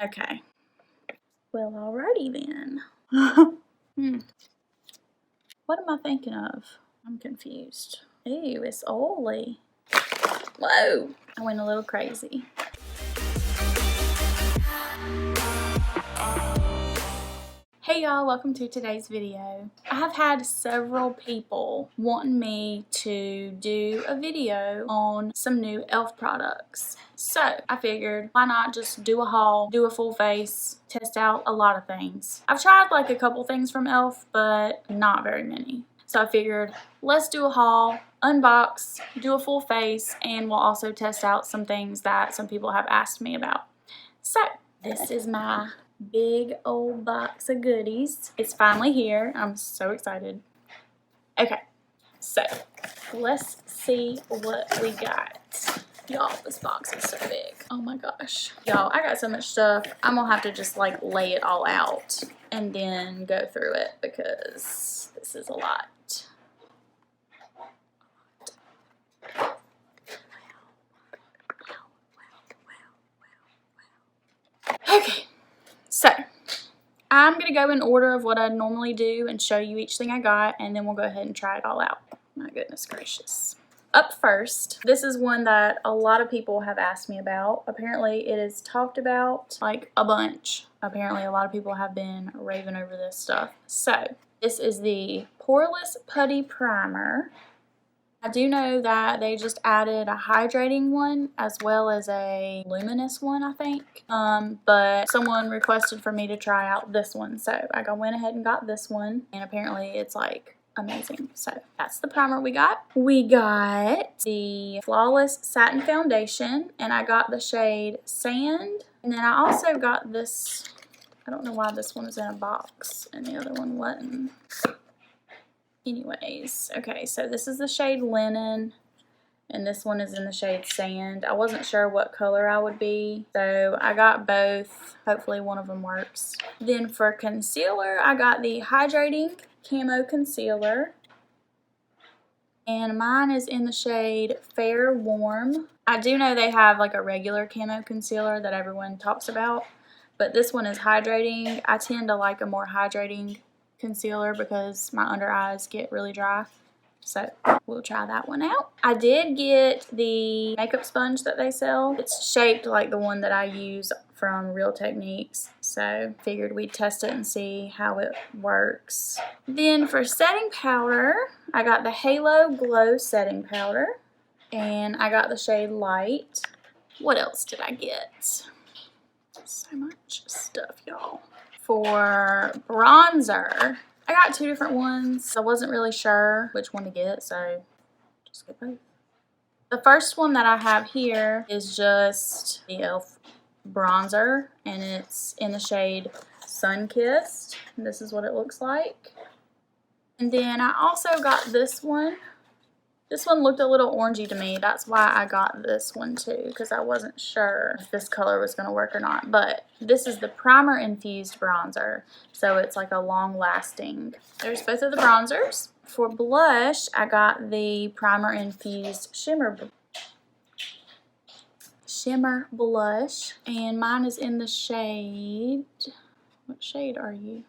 Okay. Well, alrighty then. What am I thinking of? I'm confused. Ew, it's oily. Whoa! I went a little crazy. Hey y'all, welcome to today's video. I have had several people wanting me to do a video on some new e.l.f. products. So I figured, why not just do a haul, do a full face, test out a lot of things. I've tried like a couple things from e.l.f. but not very many. So I figured, let's do a haul, unbox, do a full face, and we'll also test out some things that some people have asked me about. So this is my big old box of goodies. It's finally here. I'm so excited. Okay, so let's see what we got. Y'all, this box is so big. Oh my gosh. Y'all, I got so much stuff. I'm gonna have to just like lay it all out and then go through it because this is a lot. Okay. So, I'm going to go in order of what I normally do and show you each thing I got, and then we'll go ahead and try it all out. My goodness gracious. Up first, this is one that a lot of people have asked me about. Apparently, it is talked about like a bunch. Apparently, a lot of people have been raving over this stuff. So, this is the Poreless Putty Primer. I do know that they just added a hydrating one as well as a luminous one, I think. But someone requested for me to try out this one, so I went ahead and got this one, and apparently it's like amazing. So that's the primer we got. We got the Flawless Satin Foundation, and I got the shade Sand, and then I also got this. I don't know why this one is in a box and the other one wasn't. Anyways, okay, so this is the shade Linen, and this one is in the shade Sand. I wasn't sure what color I would be, so I got both. Hopefully one of them works. Then for concealer, I got the Hydrating Camo Concealer, and mine is in the shade Fair Warm. I do know they have like a regular camo concealer that everyone talks about, but this one is hydrating. I tend to like a more hydrating concealer because my under eyes get really dry, so we'll try that one out. I did get the makeup sponge that they sell. It's shaped like the one that I use from Real Techniques, so figured we'd test it and see how it works. Then for setting powder, I got the Halo Glow setting powder, and I got the shade Light. What else did I get? So much stuff, y'all. For bronzer, I got two different ones. I wasn't really sure which one to get, so just get both. The first one that I have here is just the e.l.f. bronzer, and it's in the shade Sunkissed. This is what it looks like. And then I also got this one. This one looked a little orangey to me. That's why I got this one too, because I wasn't sure if this color was going to work or not. But this is the PrimerInfused bronzer, so it's like a long-lasting. There's both of the bronzers. For blush, I got the PrimerInfused Shimmer Blush, and mine is in the shade. What shade are you?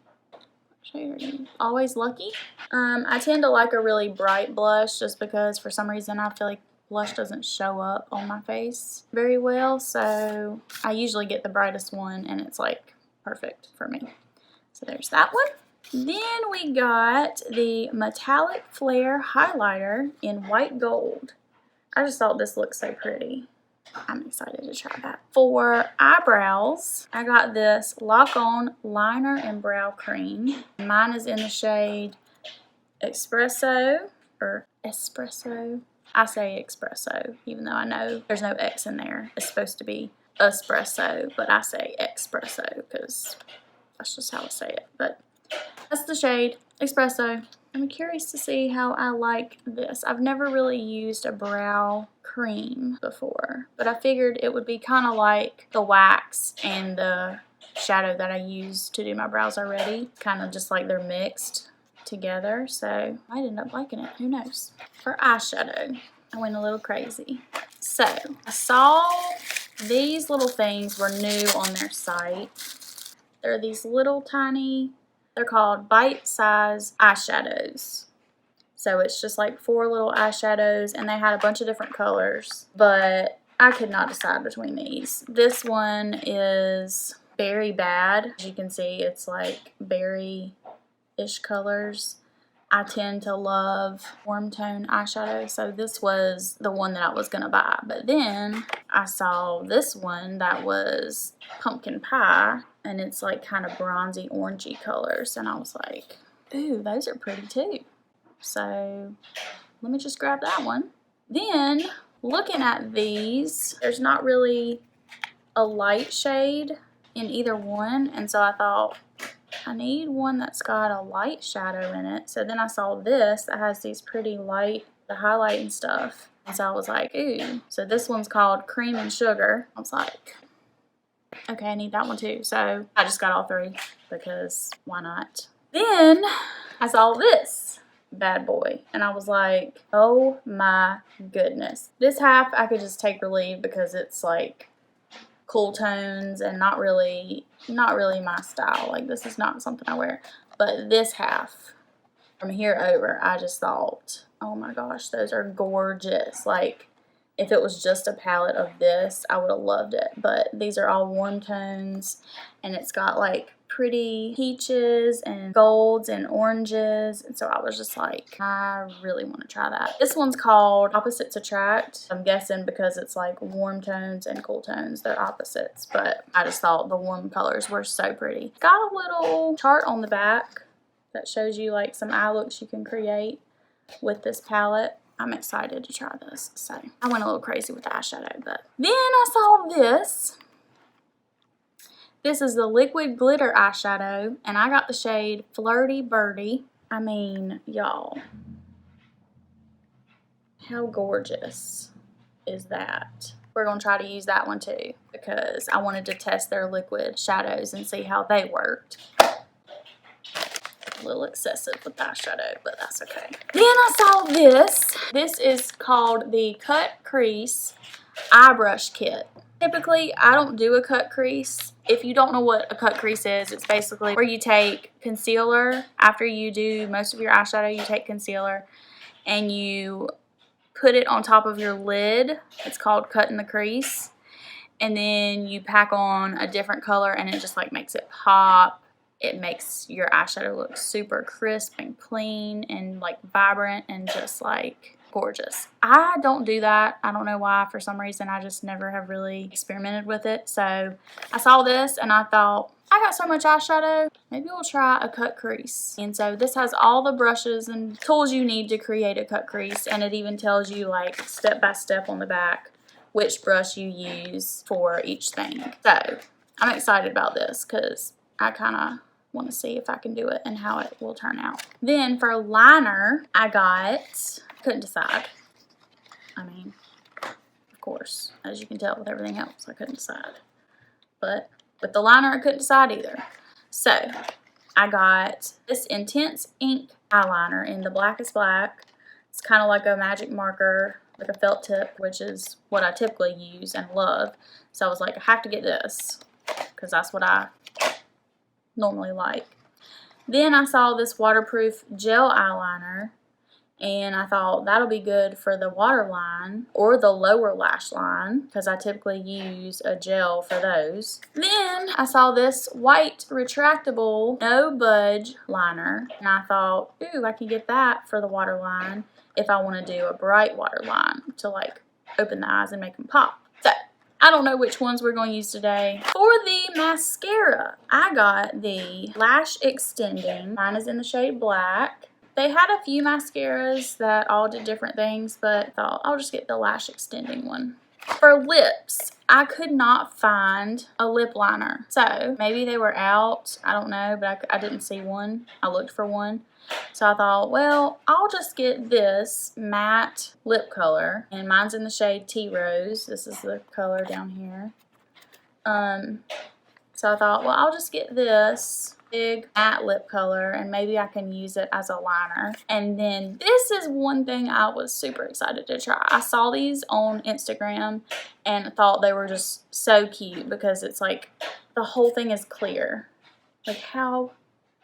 Always Lucky. I tend to like a really bright blush just because for some reason I feel like blush doesn't show up on my face very well, so I usually get the brightest one and it's like perfect for me. So there's that one. Then we got the Metallic Flare Highlighter in White Gold. I just thought this looked so pretty. I'm excited to try that. For eyebrows, I got this Lock On Liner and Brow Cream. Mine is in the shade Espresso, or Espresso. I say Espresso, even though I know there's no X in there. It's supposed to be Espresso, but I say Espresso because that's just how I say it. But that's the shade Espresso. I'm curious to see how I like this. I've never really used a brow cream before, but I figured it would be kind of like the wax and the shadow that I use to do my brows already. Kind of just like they're mixed together, so I might end up liking it. Who knows? For eyeshadow, I went a little crazy. So I saw These little things were new on their site. They're these little tiny, they're called bite-size eyeshadows. So it's just like 4 little eyeshadows, and they had a bunch of different colors, but I could not decide between these. This one is Berry Bad. As you can see, it's like berry-ish colors. I tend to love warm tone eyeshadow, so this was the one that I was going to buy. But then I saw this one that was Pumpkin Pie, and it's like kind of bronzy orangey colors, and I was like, ooh, those are pretty too. So let me just grab that one. Then looking at these, there's not really a light shade in either one, and so I thought, I need one that's got a light shadow in it. So then I saw this that has these pretty light, the highlight and stuff. And so I was like, ooh. So this one's called Cream and Sugar. I was like, okay, I need that one too. So I just got all 3 because why not? Then I saw this bad boy, and I was like, oh my goodness. This half I could just take or leave because it's like cool tones and not really my style. Like, this is not something I wear. But this half from here over, I just thought, oh my gosh, those are gorgeous. Like, if it was just a palette of this, I would have loved it. But these are all warm tones, and it's got like pretty peaches and golds and oranges, and so I was just like, I really want to try that. This one's called Opposites Attract. I'm guessing because it's like warm tones and cool tones, they're opposites, but I just thought the warm colors were so pretty. It's got a little chart on the back that shows you like some eye looks you can create with this palette. I'm excited to try this. So I went a little crazy with the eyeshadow, but then I saw this. This is the Liquid Glitter Eyeshadow, and I got the shade Flirty Birdie. I mean, y'all, how gorgeous is that? We're going to try to use that one too because I wanted to test their liquid shadows and see how they worked. A little excessive with the eyeshadow, but that's okay. Then I saw this. This is called the Cut Crease Eye Brush Kit. Typically, I don't do a cut crease. If you don't know what a cut crease is, it's basically where you take concealer. After you do most of your eyeshadow, you take concealer and you put it on top of your lid. It's called cutting the crease. And then you pack on a different color and it just like makes it pop. It makes your eyeshadow look super crisp and clean and like vibrant and just like gorgeous. I don't do that. I don't know why. For some reason, I just never have really experimented with it. So I saw this and I thought, I got so much eyeshadow, maybe we'll try a cut crease. And so this has all the brushes and tools you need to create a cut crease, and it even tells you like step by step on the back which brush you use for each thing. So I'm excited about this because I kind of want to see if I can do it and how it will turn out. Then for liner, I couldn't decide. I mean, of course, as you can tell with everything else, I couldn't decide. But with the liner, I couldn't decide either. So I got this Intense Ink eyeliner in the Blackest Black. It's kind of like a magic marker, like a felt tip, which is what I typically use and love. So I was like, I have to get this because that's what I normally like. Then I saw this waterproof gel eyeliner, and I thought that'll be good for the waterline or the lower lash line because I typically use a gel for those. Then I saw this white retractable no budge liner, and I thought, ooh, I can get that for the waterline if I want to do a bright waterline to like open the eyes and make them pop. So I don't know which ones we're going to use today. For the mascara, I got the Lash Extending. Mine is in the shade Black. They had a few mascaras that all did different things, but I thought I'll just get the Lash Extending one. For lips, I could not find a lip liner. So maybe they were out. I don't know, but I didn't see one. I looked for one. So I thought, well, I'll just get this matte lip color. And mine's in the shade Tea Rose. This is the color down here. So I thought, well, I'll just get this big matte lip color and maybe I can use it as a liner. And then this is one thing I was super excited to try. I saw these on Instagram and thought they were just so cute because it's like the whole thing is clear. Like, how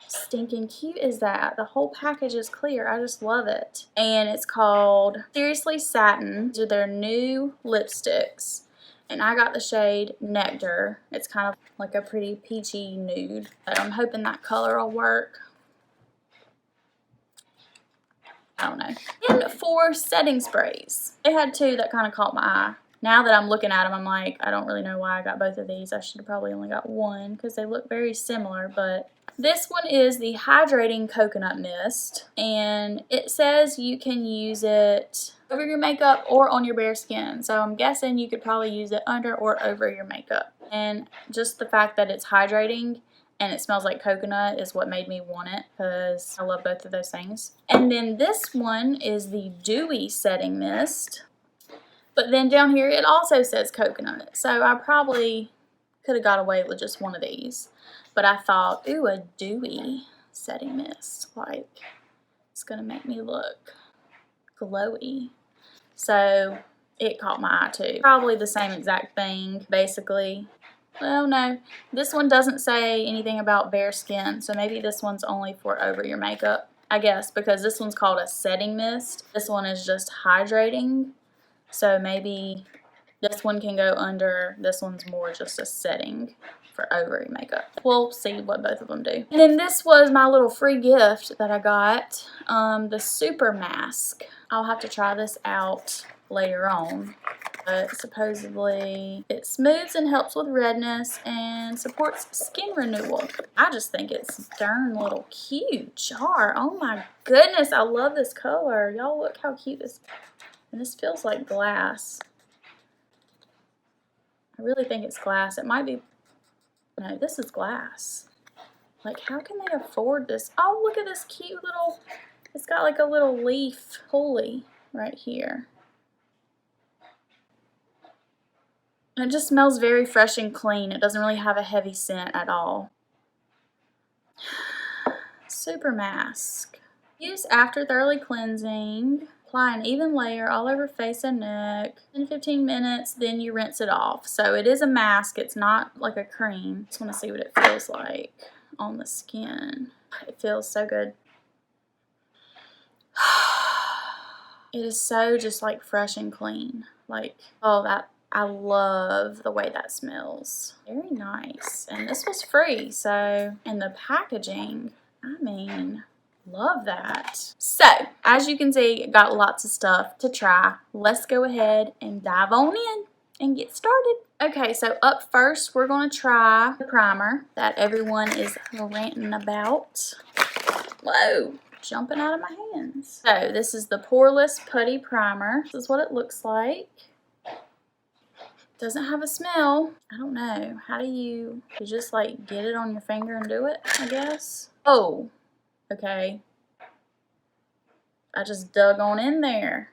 stinking cute is that? The whole package is clear. I just love it. And it's called Seriously Satin. These are their new lipsticks. And I got the shade Nectar. It's kind of like a pretty peachy nude. But I'm hoping that color will work. I don't know. And for setting sprays, they had two that kind of caught my eye. Now that I'm looking at them, I'm like, I don't really know why I got both of these. I should have probably only got one because they look very similar. But this one is the Hydrating Coconut Mist. And it says you can use it over your makeup or on your bare skin. So I'm guessing you could probably use it under or over your makeup. And just the fact that it's hydrating and it smells like coconut is what made me want it because I love both of those things. And then this one is the Dewy Setting Mist. But then down here it also says coconut. So I probably could have got away with just one of these. But I thought, ooh, a dewy setting mist. Like, it's going to make me look glowy. So it caught my eye too. Probably the same exact thing, basically. Well, no. This one doesn't say anything about bare skin. So maybe this one's only for over your makeup, I guess. Because this one's called a setting mist. This one is just hydrating. So maybe this one can go under. This one's more just a setting for over your makeup. We'll see what both of them do. And then this was my little free gift that I got. The Super Mask. I'll have to try this out later on. But supposedly it smooths and helps with redness and supports skin renewal. I just think it's darn little cute jar. Oh my goodness, I love this color. Y'all look how cute this is. And this feels like glass. I really think it's glass. It might be, no, this is glass. Like, how can they afford this? Oh, look at this cute little, it's got like a little leaf pulley right here. And it just smells very fresh and clean. It doesn't really have a heavy scent at all. Super Mask. Use after thoroughly cleansing. Apply an even layer all over face and neck. 10 to 15 minutes, then you rinse it off. So it is a mask. It's not like a cream. Just want to see what it feels like on the skin. It feels so good. It is so just like fresh and clean. Like, oh, that, I love the way that smells. Very nice. And this was free, so, and the packaging, I mean, love that. So, as you can see, got lots of stuff to try. Let's go ahead and dive on in and get started. Okay, so up first, we're going to try the primer that everyone is ranting about. Whoa, jumping out of my hands. So, this is the Poreless Putty Primer. This is what it looks like. Doesn't have a smell. I don't know. How do you just like get it on your finger and do it, I guess? Oh. Okay, I just dug on in there.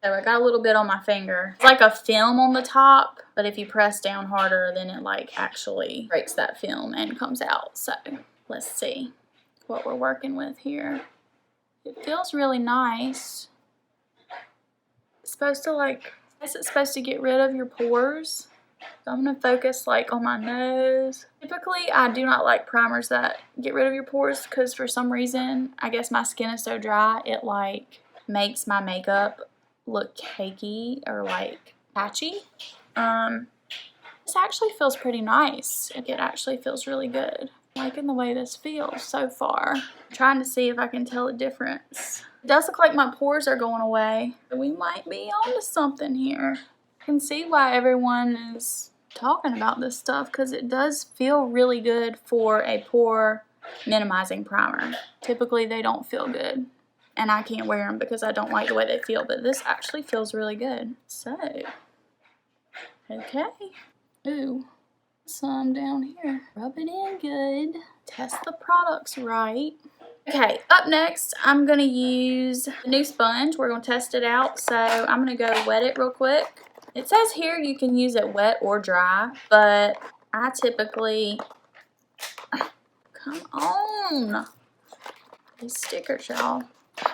So I got a little bit on my finger. It's like a film on the top, but if you press down harder, then it like actually breaks that film and comes out. So let's see what we're working with here. It feels really nice. It's supposed to like, I guess it's supposed to get rid of your pores. So I'm going to focus like on my nose. Typically, I do not like primers that get rid of your pores because for some reason, I guess my skin is so dry, it like makes my makeup look cakey or like patchy. This actually feels pretty nice. It actually feels really good. I'm liking the way this feels so far. I'm trying to see if I can tell a difference. It does look like my pores are going away. We might be onto something here. I can see why everyone is talking about this stuff because it does feel really good for a pore minimizing primer. Typically they don't feel good and I can't wear them because I don't like the way they feel, but this actually feels really good. So, okay. Ooh, some down here. Rub it in good. Test the products right. Okay, up next, I'm going to use the new sponge. We're going to test it out, so I'm going to go wet it real quick. It says here you can use it wet or dry, but I typically Come on. These stickers, y'all. Okay.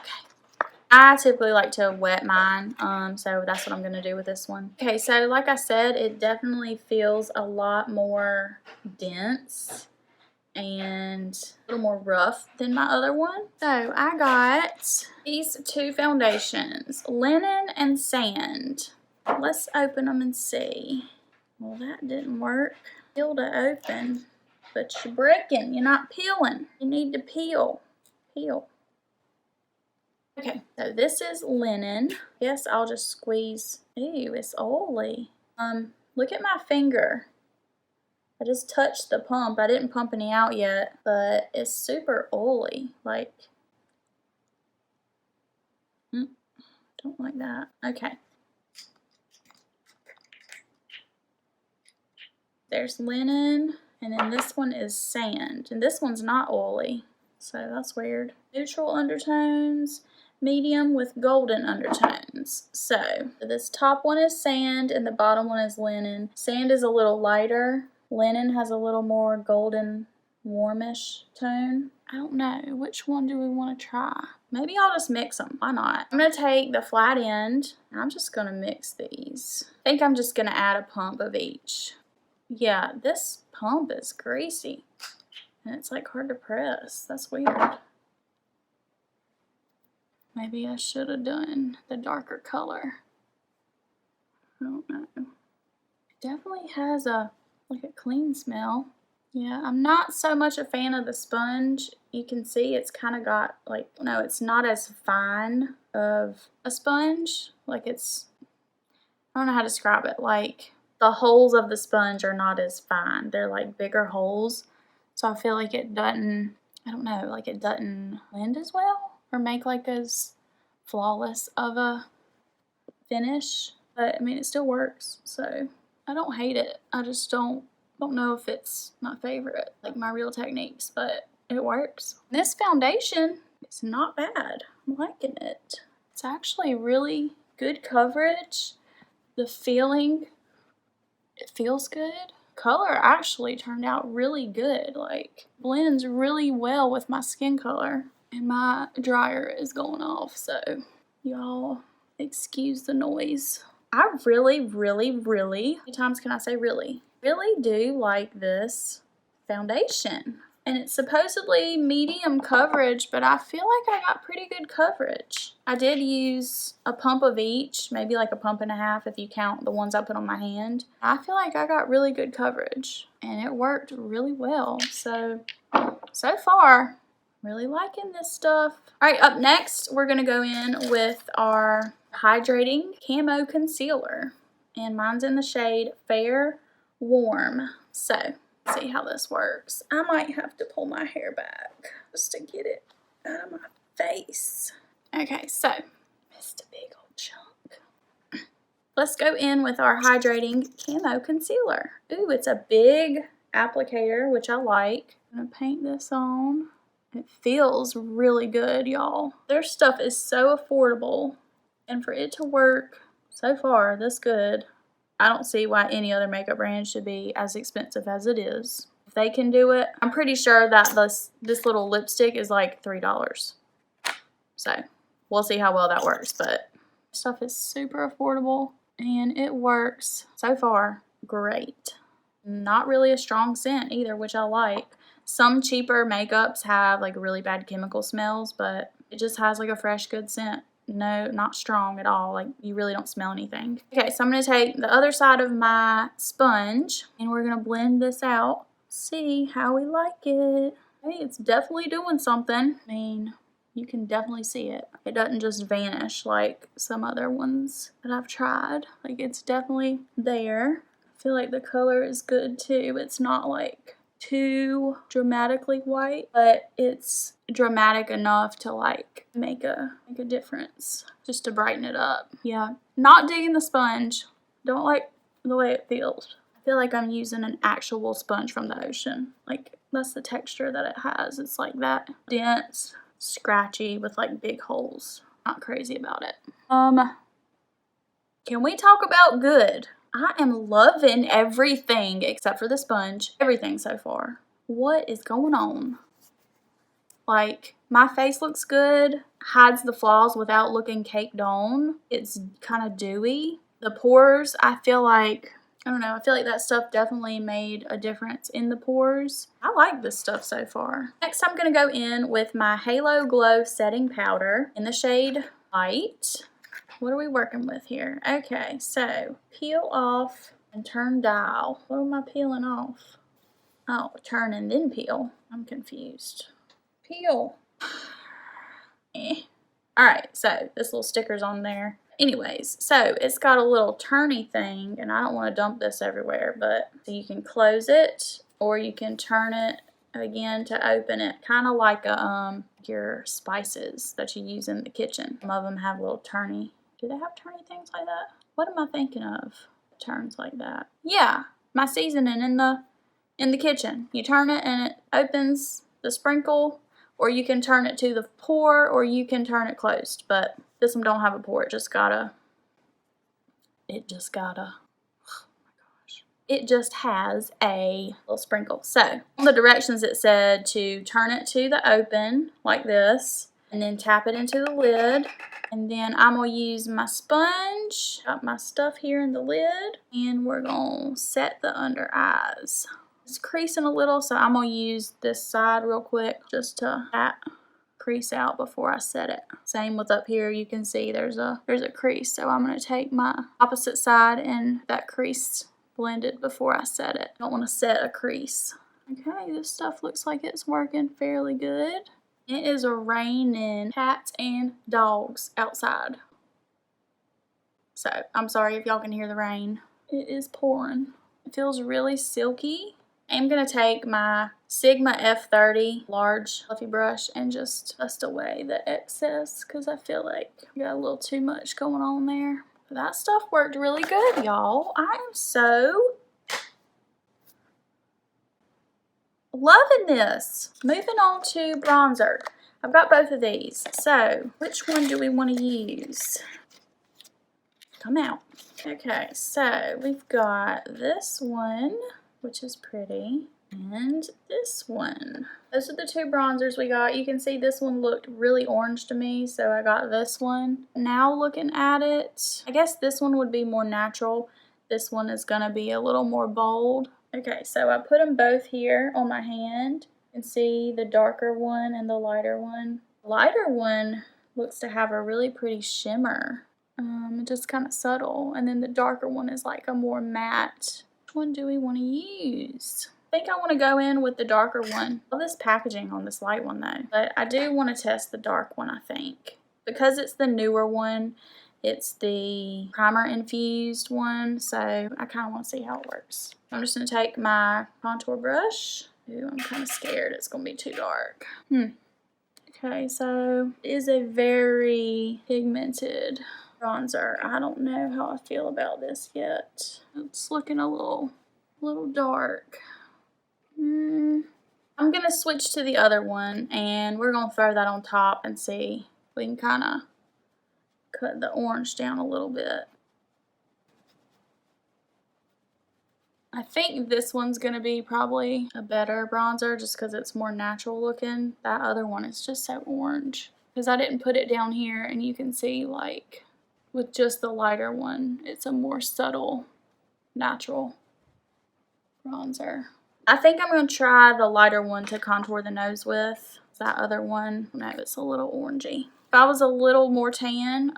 I typically like to wet mine, so that's what I'm going to do with this one. Okay, so like I said, it definitely feels a lot more dense and a little more rough than my other one. So I got these two foundations, Linen and Sand. Let's open them and see. Well, that didn't work. Peel to open, but you're breaking. You're not peeling. You need to peel. Peel. Okay, so this is Linen. Yes, I'll just squeeze. Ew, it's oily. Look at my finger. I just touched the pump. I didn't pump any out yet, but it's super oily. Like, don't like that. Okay. There's Linen, and then this one is Sand, and this one's not oily, so that's weird. Neutral undertones, medium with golden undertones. So this top one is Sand, and the bottom one is Linen. Sand is a little lighter. Linen has a little more golden, warmish tone. I don't know. Which one do we want to try? Maybe I'll just mix them. Why not? I'm going to take the flat end, and I'm just going to mix these. I think I'm just going to add a pump of each. Yeah, this pump is greasy, and it's like hard to press. That's weird. Maybe I should have done the darker color. I don't know. It definitely has like a clean smell. Yeah, I'm not so much a fan of the sponge. You can see it's kind of got like, no, it's not as fine of a sponge. Like it's, I don't know how to describe it. Like the holes of the sponge are not as fine. They're like bigger holes. So I feel like it doesn't, I don't know, like it doesn't blend as well or make like as flawless of a finish. But I mean, it still works. So I don't hate it. I just don't know if it's my favorite, like my Real Techniques, but it works. This foundation is not bad. I'm liking it. It's actually really good coverage. The feeling, it feels good. Color actually turned out really good. Like, blends really well with my skin color. And my dryer is going off, so y'all excuse the noise. I really, how many times can I say really do like this foundation. And it's supposedly medium coverage, but I feel like I got pretty good coverage. I did use a pump of each, maybe like a pump and a half if you count the ones I put on my hand. I feel like I got really good coverage, and it worked really well. So far, really liking this stuff. All right, up next, we're gonna go in with our Hydrating Camo Concealer. And mine's in the shade Fair Warm. So, see how this works. I might have to pull my hair back just to get it out of my face. Okay, so missed a big old chunk. Let's go in with our Hydrating Camo Concealer. Ooh, it's a big applicator, which I like. I'm gonna paint this on. It feels really good, y'all. Their stuff is so affordable, and for it to work so far this good, I don't see why any other makeup brand should be as expensive as it is. If they can do it, I'm pretty sure that this little lipstick is like $3. So we'll see how well that works, but stuff is super affordable and it works so far great. Not really a strong scent either, which I like. Some cheaper makeups have like really bad chemical smells, but it just has like a fresh, good scent. No, not strong at all. Like, you really don't smell anything. Okay, so I'm going to take the other side of my sponge, and we're going to blend this out. See how we like it. Hey, it's definitely doing something. I mean, you can definitely see it. It doesn't just vanish like some other ones that I've tried. Like, it's definitely there. I feel like the color is good, too. It's not, like, too dramatically white, but it's dramatic enough to like make a difference, just to brighten it up. Yeah, not digging the sponge. Don't like the way it feels. I feel like I'm using an actual sponge from the ocean. Like, that's the texture that it has. It's like that dense, scratchy with like big holes. Not crazy about it. Can we talk about good? I am loving everything except for the sponge. Everything so far. What is going on? Like, my face looks good, hides the flaws without looking caked on. It's kind of dewy. The pores, I feel like, I don't know, I feel like that stuff definitely made a difference in the pores. I like this stuff so far. Next, I'm going to go in with my Halo Glow Setting Powder in the shade Light. What are we working with here? Okay, so peel off and turn dial. What am I peeling off? Oh, turn and then peel. I'm confused. Peel. Alright, so this little sticker's on there. Anyways, so it's got a little turny thing, and I don't want to dump this everywhere, but so you can close it, or you can turn it again to open it, kind of like your spices that you use in the kitchen. Some of them have little turny. Do they have turny things like that? What am I thinking of? Turns like that. Yeah, my seasoning in the kitchen. You turn it and it opens the sprinkle, or you can turn it to the pour, or you can turn it closed. But this one don't have a pour. It just has a little sprinkle. So on the directions it said to turn it to the open like this, and then tap it into the lid. And then I'm going to use my sponge, got my stuff here in the lid, and we're going to set the under eyes. It's creasing a little, so I'm going to use this side real quick just to crease out before I set it. Same with up here, you can see there's a crease, so I'm going to take my opposite side and that crease blended before I set it. I don't want to set a crease. Okay, this stuff looks like it's working fairly good. It is raining cats and dogs outside. So, I'm sorry if y'all can hear the rain. It is pouring. It feels really silky. I'm going to take my Sigma F30 large fluffy brush and just dust away the excess because I feel like I got a little too much going on there. That stuff worked really good, y'all. I am so loving this. Moving on to bronzer. I've got both of these. So, which one do we want to use? Come out. Okay, so we've got this one, which is pretty, and this one. Those are the two bronzers we got. You can see this one looked really orange to me, so I got this one. Now looking at it, I guess this one would be more natural. This one is going to be a little more bold. Okay, so I put them both here on my hand. You can see the darker one and the lighter one. The lighter one looks to have a really pretty shimmer. Just kind of subtle. And then the darker one is like a more matte. Which one do we want to use? I think I want to go in with the darker one. I love this packaging on this light one though. But I do want to test the dark one, I think. Because it's the newer one, it's the PrimerInfused one, so I kind of want to see how it works. I'm just going to take my contour brush. Ooh, I'm kind of scared it's going to be too dark. Okay, so it is a very pigmented bronzer. I don't know how I feel about this yet. It's looking a little dark. I'm going to switch to the other one, and we're going to throw that on top and see if we can kind of cut the orange down a little bit. I think this one's going to be probably a better bronzer just because it's more natural looking. That other one is just so orange. Because I didn't put it down here, and you can see like with just the lighter one, it's a more subtle, natural bronzer. I think I'm going to try the lighter one to contour the nose with. That other one, no, it's a little orangey. If I was a little more tan,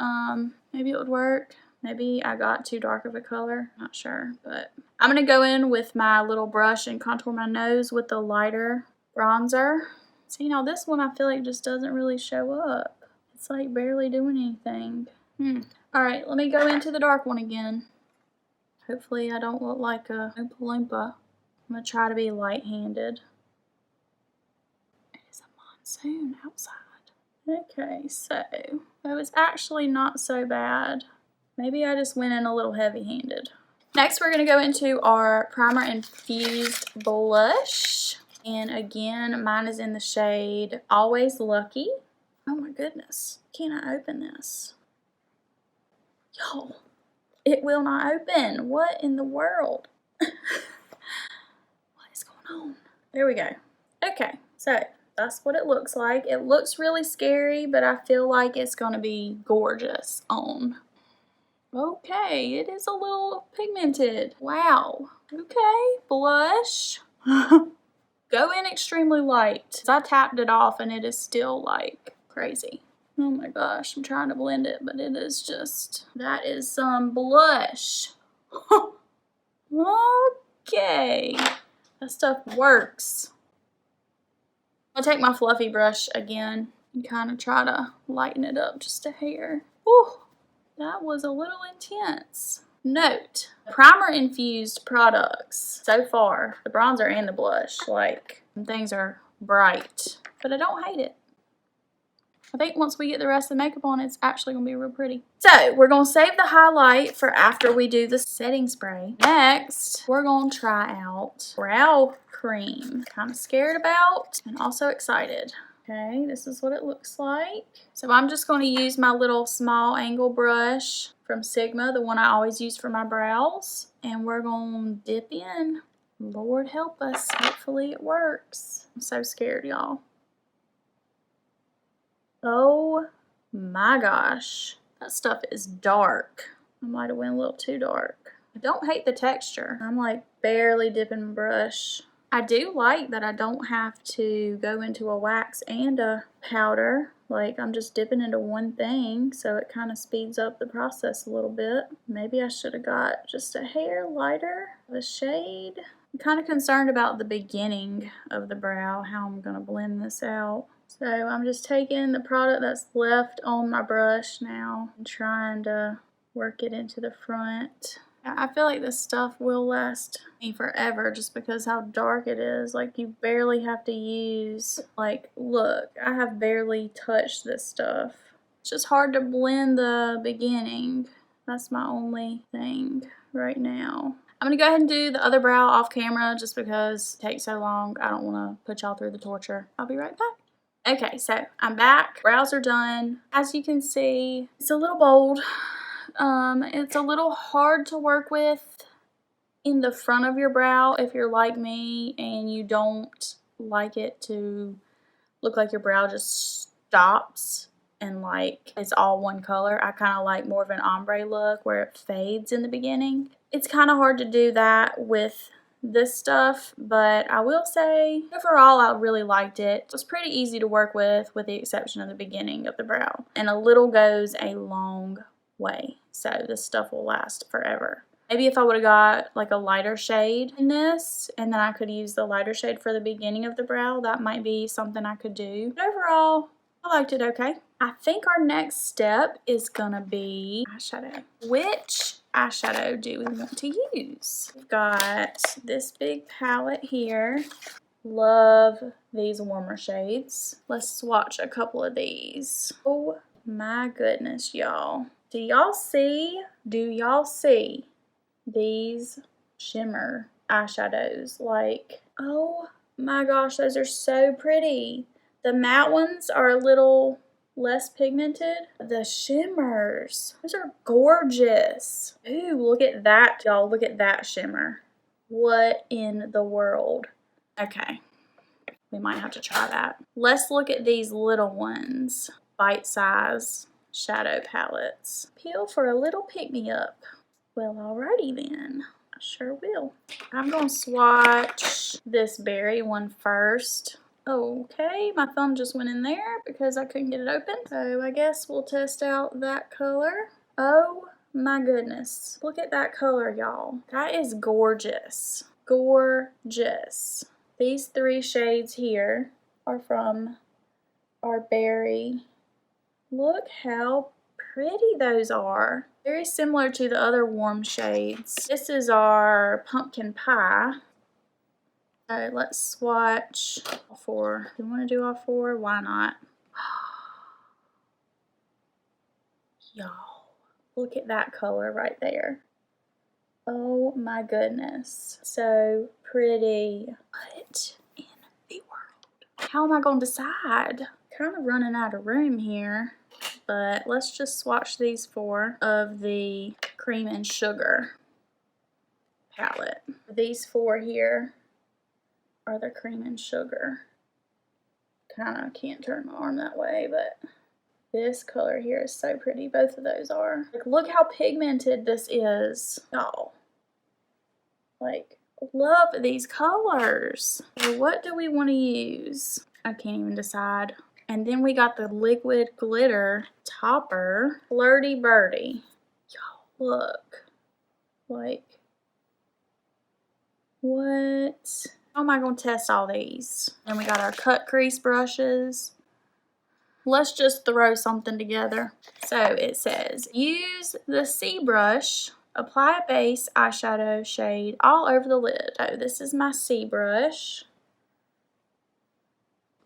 maybe it would work. Maybe I got too dark of a color. Not sure, but I'm going to go in with my little brush and contour my nose with the lighter bronzer. See, now this one I feel like just doesn't really show up. It's like barely doing anything. Alright, let me go into the dark one again. Hopefully I don't look like a Oompa Loompa. I'm going to try to be light-handed. It is a monsoon outside. Okay, so it was actually not so bad. Maybe I just went in a little heavy-handed. Next, we're going to go into our PrimerInfused blush. And again, mine is in the shade Always Lucky. Oh my goodness. Can I open this? Y'all, it will not open. What in the world? What is going on? There we go. Okay, so that's what it looks like. It looks really scary, but I feel like it's going to be gorgeous on. Okay, it is a little pigmented. Wow. Okay, blush. Go in extremely light. I tapped it off and it is still like crazy. Oh my gosh, I'm trying to blend it, but it is just, that is some blush. Okay, that stuff works. I'll take my fluffy brush again and kind of try to lighten it up just a hair. Ooh, that was a little intense. Note, primer-infused products, so far, the bronzer and the blush, like, things are bright, but I don't hate it. I think once we get the rest of the makeup on, it's actually going to be real pretty. So, we're going to save the highlight for after we do the setting spray. Next, we're going to try out brow cream. Kind of scared about and also excited. Okay, this is what it looks like. So, I'm just going to use my little small angle brush from Sigma, the one I always use for my brows. And we're going to dip in. Lord help us. Hopefully it works. I'm so scared, y'all. Oh my gosh, that stuff is dark. I might have went a little too dark. I don't hate the texture. I'm like barely dipping my brush. I do like that I don't have to go into a wax and a powder. Like I'm just dipping into one thing, so it kind of speeds up the process a little bit. Maybe I should have got just a hair lighter of a shade. I'm kind of concerned about the beginning of the brow, how I'm going to blend this out. So I'm just taking the product that's left on my brush now and trying to work it into the front. I feel like this stuff will last me forever just because how dark it is. Like you barely have to use, like look, I have barely touched this stuff. It's just hard to blend the beginning. That's my only thing right now. I'm going to go ahead and do the other brow off camera just because it takes so long. I don't want to put y'all through the torture. I'll be right back. Okay, so I'm back. Brows are done. As you can see, it's a little bold. It's a little hard to work with in the front of your brow if you're like me and you don't like it to look like your brow just stops and like it's all one color. I kind of like more of an ombre look where it fades in the beginning. It's kind of hard to do that with this stuff, but I will say overall I really liked it. It was pretty easy to work with the exception of the beginning of the brow. And a little goes a long way, so this stuff will last forever. Maybe if I would have got like a lighter shade in this and then I could use the lighter shade for the beginning of the brow, that might be something I could do. But overall, I liked it okay. I think our next step is gonna be eyeshadow. Which eyeshadow do we want to use? We've got this big palette here. Love these warmer shades. Let's swatch a couple of these. Oh my goodness, y'all. Do y'all see these shimmer eyeshadows? Like, oh my gosh, those are so pretty. The matte ones are a little less pigmented. The shimmers, those are gorgeous. Ooh, look at that, y'all. Look at that shimmer. What in the world? Okay, we might have to try that. Let's look at these little ones. Bite-size shadow palettes. Peel for a little pick-me-up. Well, alrighty then. I sure will. I'm going to swatch this berry one first. Okay, my thumb just went in there because I couldn't get it open. So I guess we'll test out that color. Oh my goodness. Look at that color, y'all. That is gorgeous. Gorgeous. These three shades here are from our berry. Look how pretty those are. Very similar to the other warm shades. This is our pumpkin pie. So let's swatch all four. Do you want to do all four? Why not? Y'all, look at that color right there. Oh my goodness. So pretty. What in the world? How am I going to decide? Kind of running out of room here. But let's just swatch these four of the cream and sugar palette. These four here or the Cream and Sugar. Kind of can't turn my arm that way, but this color here is so pretty. Both of those are. Like, look how pigmented this is, y'all. Like, love these colors. So what do we want to use? I can't even decide. And then we got the liquid glitter topper, Flirty Birdie. Y'all, look. Like, what? How am I going to test all these? And we got our cut crease brushes. Let's just throw something together. So it says, use the C brush, apply a base eyeshadow shade all over the lid. So this is my C brush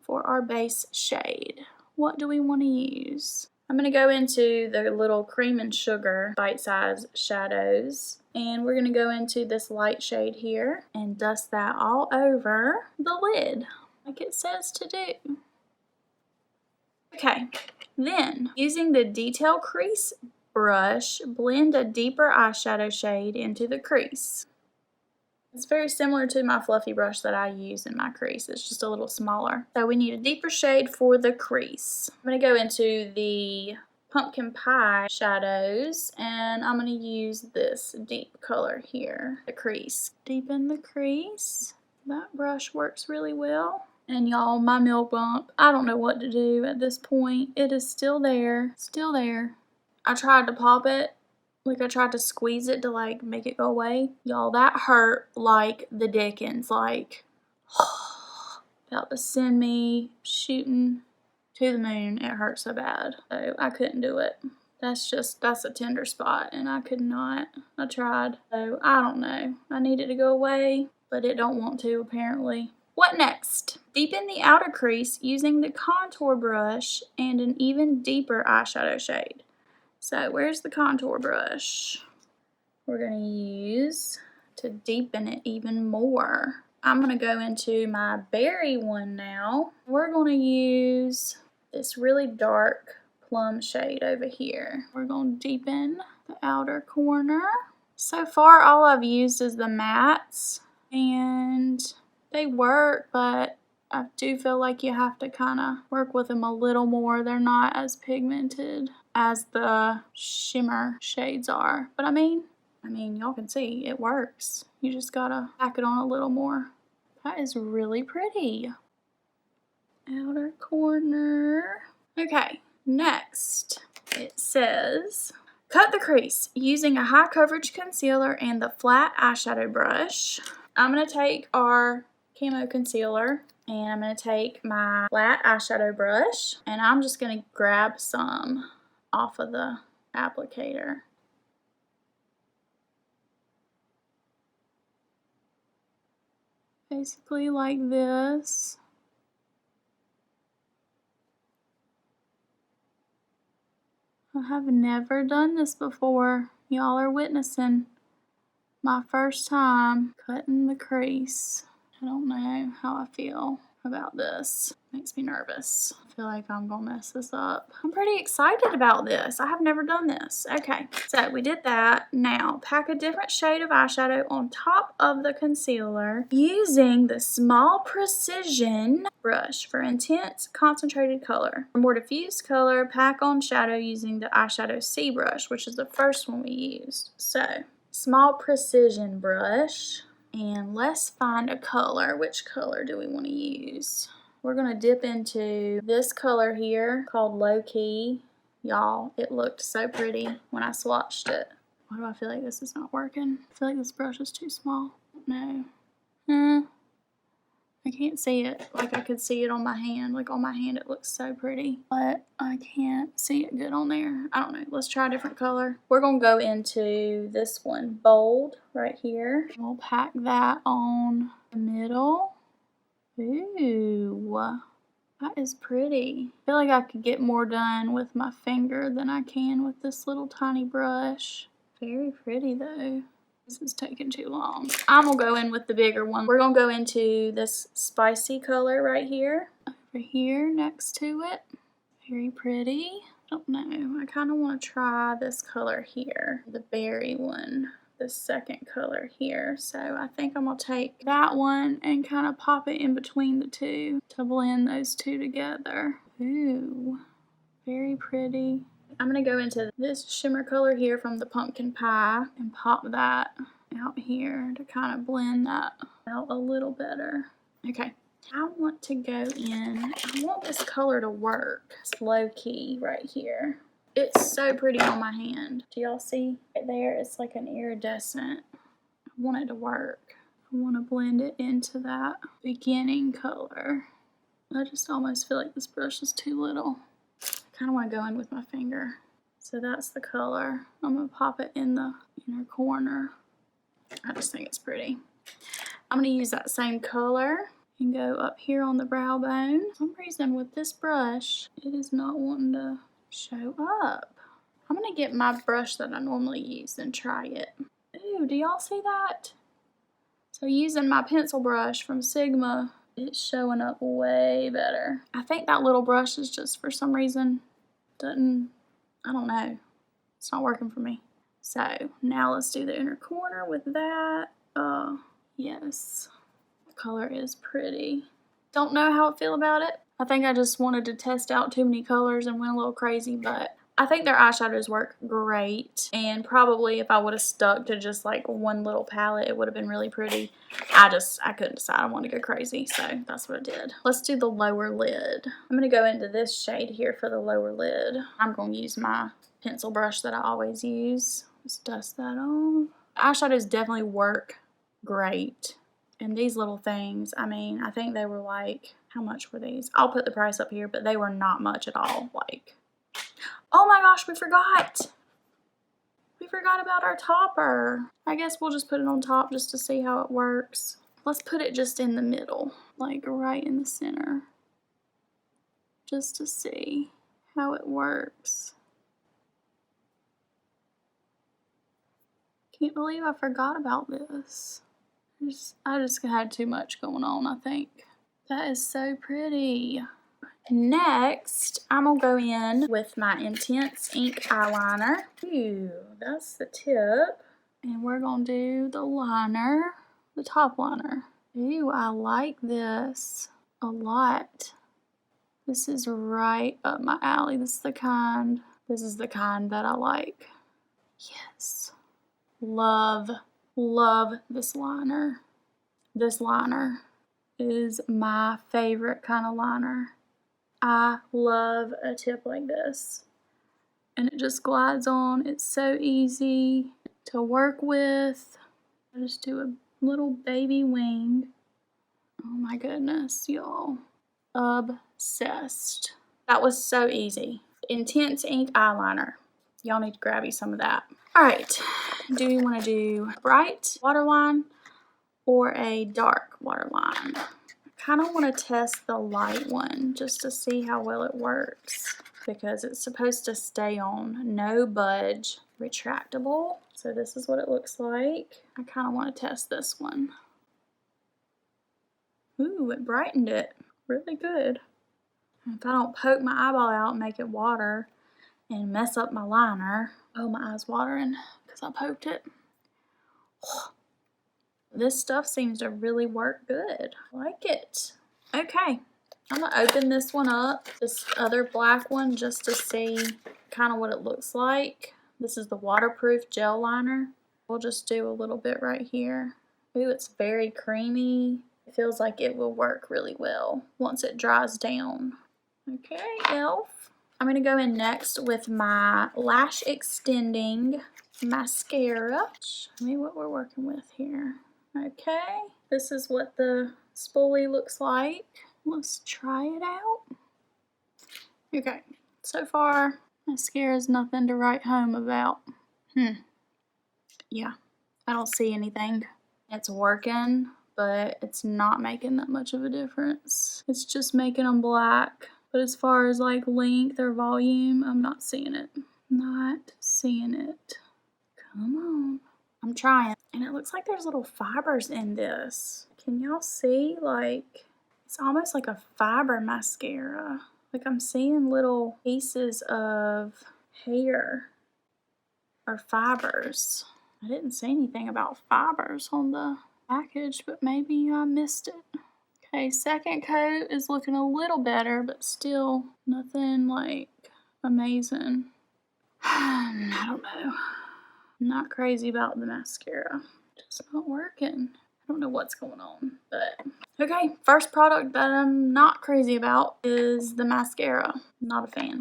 for our base shade. What do we want to use? I'm going to go into the little Cream and Sugar bite-size shadows, and we're going to go into this light shade here and dust that all over the lid like it says to do. Okay, then using the Detail Crease brush, blend a deeper eyeshadow shade into the crease. It's very similar to my fluffy brush that I use in my crease. It's just a little smaller. So we need a deeper shade for the crease. I'm going to go into the Pumpkin Pie shadows, and I'm going to use this deep color here, the crease. Deepen the crease. That brush works really well. And y'all, my milk bump, I don't know what to do at this point. It is still there. Still there. I tried to pop it. Like, I tried to squeeze it to, like, make it go away. Y'all, that hurt like the dickens. Like, about to send me shooting to the moon. It hurt so bad. So, I couldn't do it. That's a tender spot, and I could not. I tried. So, I don't know. I need it to go away, but it don't want to, apparently. What next? Deepen the outer crease using the contour brush and an even deeper eyeshadow shade. So where's the contour brush? We're going to use to deepen it even more. I'm going to go into my berry one now. We're going to use this really dark plum shade over here. We're going to deepen the outer corner. So far all I've used is the mattes, and they work, but I do feel like you have to kind of work with them a little more. They're not as pigmented as the shimmer shades are. But I mean, y'all can see it works. You just gotta pack it on a little more. That is really pretty. Outer corner. Okay, next it says, cut the crease using a high coverage concealer and the flat eyeshadow brush. I'm gonna take our Camo concealer, and I'm going to take my flat eyeshadow brush, and I'm just going to grab some off of the applicator. Basically like this. I have never done this before. Y'all are witnessing my first time cutting the crease. I don't know how I feel about this. Makes me nervous. I feel like I'm gonna mess this up. I'm pretty excited about this. I have never done this. Okay, so we did that. Now, pack a different shade of eyeshadow on top of the concealer using the Small Precision brush for intense concentrated color. For more diffused color, pack on shadow using the eyeshadow C brush, which is the first one we used. So, Small Precision brush. And let's find a color. Which color do we want to use? We're going to dip into this color here called Low Key. Y'all, it looked so pretty when I swatched it. Why do I feel like this is not working? I feel like this brush is too small. No. I can't see it like I could see it on my hand. Like on my hand it looks so pretty, but I can't see it good on there. I don't know. Let's try a different color. We're going to go into this one, Bold, right here. We'll pack that on the middle. Ooh, that is pretty. I feel like I could get more done with my finger than I can with this little tiny brush. Very pretty though. This is taking too long. I'm gonna go in with the bigger one. We're gonna go into this spicy color right here. Over here next to it. Very pretty. I don't know. I kind of want to try this color here. The berry one. this second color here. So I think I'm going to take that one and kind of pop it in between the two to blend those two together. Ooh, very pretty. I'm going to go into this shimmer color here from the pumpkin pie and pop that out here to kind of blend that out a little better. Okay, I want to go in, I want this color to work. It's low key right here. It's so pretty on my hand. Do y'all see right there? It's like an iridescent. I want it to work. I want to blend it into that beginning color. I just almost feel like this brush is too little. I kind of want to go in with my finger. So that's the color. I'm going to pop it in the inner corner. I just think it's pretty. I'm going to use that same color and go up here on the brow bone. For some reason with this brush, it is not wanting to show up. I'm going to get my brush that I normally use and try it. Ooh, do y'all see that? So using my pencil brush from Sigma, it's showing up way better. I think that little brush is just for some reason I don't know. It's not working for me. So now let's do the inner corner with that. Yes, the color is pretty. Don't know how I feel about it. I think I just wanted to test out too many colors and went a little crazy, but I think their eyeshadows work great. And probably if I would have stuck to just like one little palette, it would have been really pretty. I couldn't decide. I wanted to go crazy, so that's what I did. Let's do the lower lid. I'm going to go into this shade here for the lower lid. I'm going to use my pencil brush that I always use. Just dust that on. Eyeshadows definitely work great. And these little things, I mean, I think they were like, how much were these? I'll put the price up here, but they were not much at all. Like, oh my gosh, we forgot. We forgot about our topper. I guess we'll just put it on top just to see how it works. Let's put it just in the middle, like right in the center, just to see how it works. Can't believe I forgot about this. I just had too much going on, I think. That is so pretty. Next, I'm going to go in with my Intense Ink eyeliner. Ooh, that's the tip. And we're going to do the liner, the top liner. Ooh, I like this a lot. This is right up my alley. This is the kind that I like. Yes. Love this liner. This liner is my favorite kind of liner. I love a tip like this. And it just glides on. It's so easy to work with. I just do a little baby wing. Oh my goodness, y'all. Obsessed. That was so easy. Intense Ink eyeliner. Y'all need to grab you some of that. Alright, do you want to do a bright waterline or a dark waterline? I kind of want to test the light one just to see how well it works, because it's supposed to stay on, no budge, retractable. So this is what it looks like. I kind of want to test this one. Ooh, it brightened it really good. If I don't poke my eyeball out and make it water and mess up my liner. Oh, my eye's watering because I poked it. This stuff seems to really work good. I like it. Okay, I'm going to open this one up, this other black one, just to see kind of what it looks like. This is the waterproof gel liner. We'll just do a little bit right here. Ooh, it's very creamy. It feels like it will work really well once it dries down. Okay, E.l.f. I'm going to go in next with my lash extending mascara. Show me what we're working with here. Okay, this is what the spoolie looks like. Let's try it out. Okay, so far mascara is nothing to write home about. Yeah, I don't see anything. It's working, but it's not making that much of a difference. It's just making them black. But as far as like length or volume, I'm not seeing it. Not seeing it. Come on. I'm trying. And it looks like there's little fibers in this. Can y'all see? Like, it's almost like a fiber mascara. Like I'm seeing little pieces of hair or fibers. I didn't see anything about fibers on the package, but maybe I missed it. Okay, second coat is looking a little better, but still nothing like amazing. I don't know. I'm not crazy about the mascara. It's not working. I don't know what's going on, but okay. First product that I'm not crazy about is the mascara. Not a fan.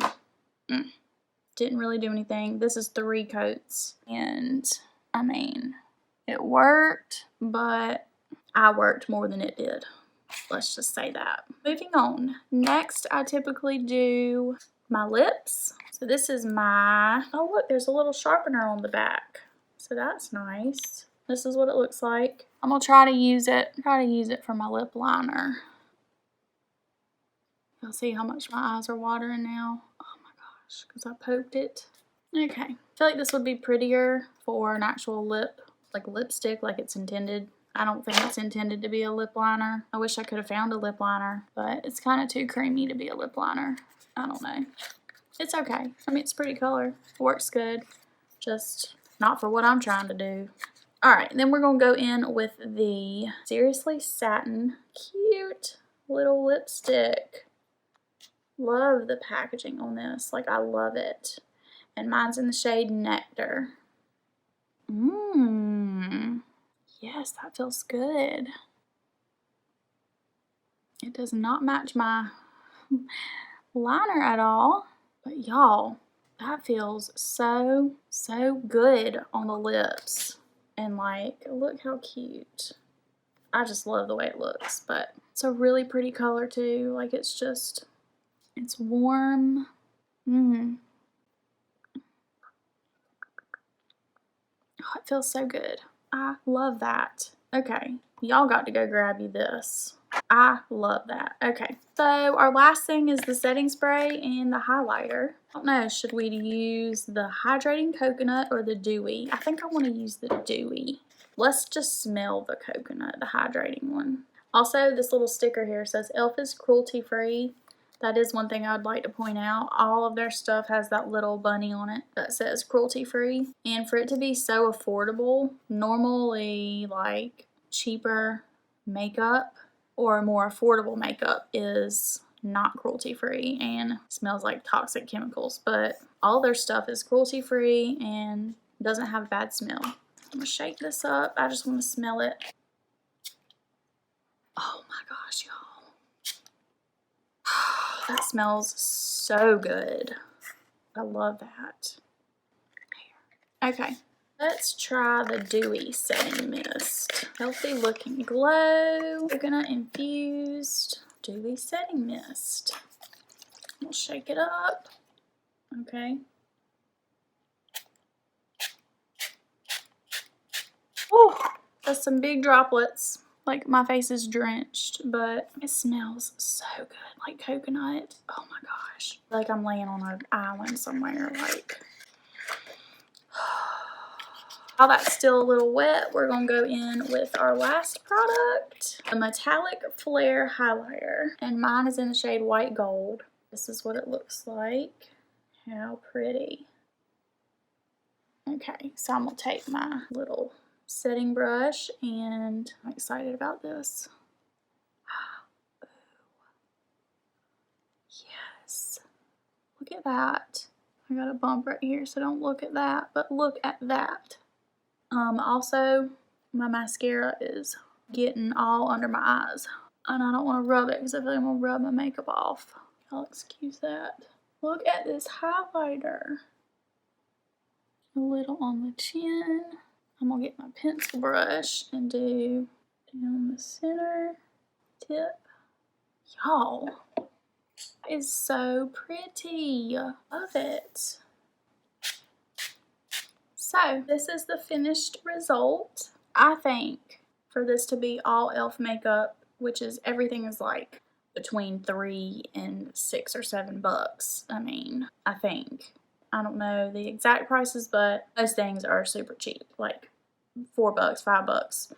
Didn't really do anything. This is 3 coats, and I mean, it worked, but I worked more than it did. Let's just say that. Moving on. Next, I typically do my lips. So this is my, oh look, there's a little sharpener on the back. So that's nice. This is what it looks like. I'm gonna try to use it for my lip liner. You'll see how much my eyes are watering now. Oh my gosh, because I poked it. Okay, I feel like this would be prettier for an actual lip, like lipstick, like it's intended. I don't think it's intended to be a lip liner. I wish I could have found a lip liner, but it's kind of too creamy to be a lip liner. I don't know. It's okay. I mean, it's a pretty color. It works good. Just not for what I'm trying to do. Alright, then we're going to go in with the Seriously Satin cute little lipstick. Love the packaging on this. Like, I love it. And mine's in the shade Nectar. Yes, that feels good. It does not match my liner at all. But y'all, that feels so good on the lips. And like, look how cute. I just love the way it looks. But it's a really pretty color too. Like, it's just, it's warm. Oh, it feels so good. I love that. Okay, y'all got to go grab you this. I love that. Okay, so our last thing is the setting spray and the highlighter. I don't know, should we use the Hydrating Coconut or the Dewy? I think I want to use the Dewy. Let's just smell the coconut, the hydrating one. Also, this little sticker here says E.l.f. is cruelty-free. That is one thing I would like to point out. All of their stuff has that little bunny on it that says cruelty-free. And for it to be so affordable, normally like cheaper makeup or more affordable makeup is not cruelty-free and smells like toxic chemicals. But all their stuff is cruelty-free and doesn't have a bad smell. I'm gonna shake this up. I just want to smell it. Oh my gosh, y'all. That smells so good. I love that. Okay, let's try the Dewy Setting Mist. Healthy Looking Glow, Coconut Infused Dewy Setting Mist. We'll shake it up. Okay. Oh, that's some big droplets. Like, my face is drenched, but it smells so good. Like coconut. Oh my gosh. Like I'm laying on an island somewhere. Like, while that's still a little wet, we're going to go in with our last product, the Metallic Flare Highlighter. And mine is in the shade White Gold. This is what it looks like. How pretty. Okay, so I'm going to take my little setting brush, and I'm excited about this. Yes. Look at that. I got a bump right here, so don't look at that, but look at that. Also, my mascara is getting all under my eyes, and I don't want to rub it because I feel like I'm going to rub my makeup off. Y'all excuse that. Look at this highlighter. A little on the chin. I'm going to get my pencil brush and do down the center tip. Y'all, that is so pretty. Love it. So, this is the finished result. I think for this to be all e.l.f. makeup, which is everything is like between $3 and $6 or $7. I mean, I think. I don't know the exact prices, but most things are super cheap, like $4, $5.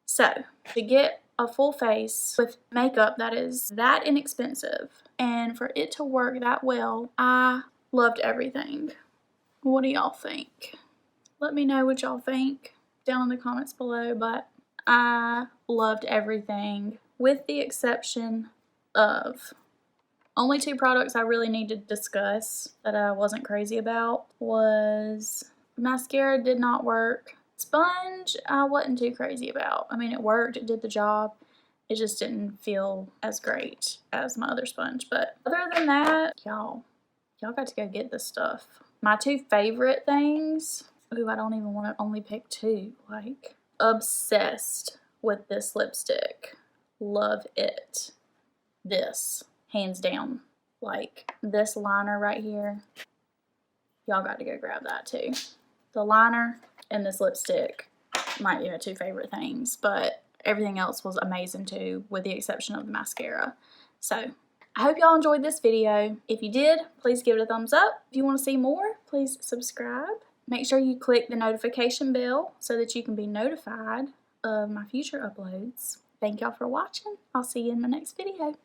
So, to get a full face with makeup that is that inexpensive, and for it to work that well, I loved everything. What do y'all think? Let me know what y'all think down in the comments below, but I loved everything with the exception of only 2 products I really need to discuss that I wasn't crazy about was mascara did not work. Sponge I wasn't too crazy about. I mean, it worked, it did the job. It just didn't feel as great as my other sponge. But other than that, y'all got to go get this stuff. My 2 favorite things, ooh, I don't even want to only pick 2. Like, obsessed with this lipstick. Love it. This, hands down. Like, this liner right here, y'all got to go grab that too. The liner and this lipstick might be my 2 favorite things, but everything else was amazing too, with the exception of the mascara. So, I hope y'all enjoyed this video. If you did, please give it a thumbs up. If you want to see more, please subscribe. Make sure you click the notification bell so that you can be notified of my future uploads. Thank y'all for watching. I'll see you in my next video.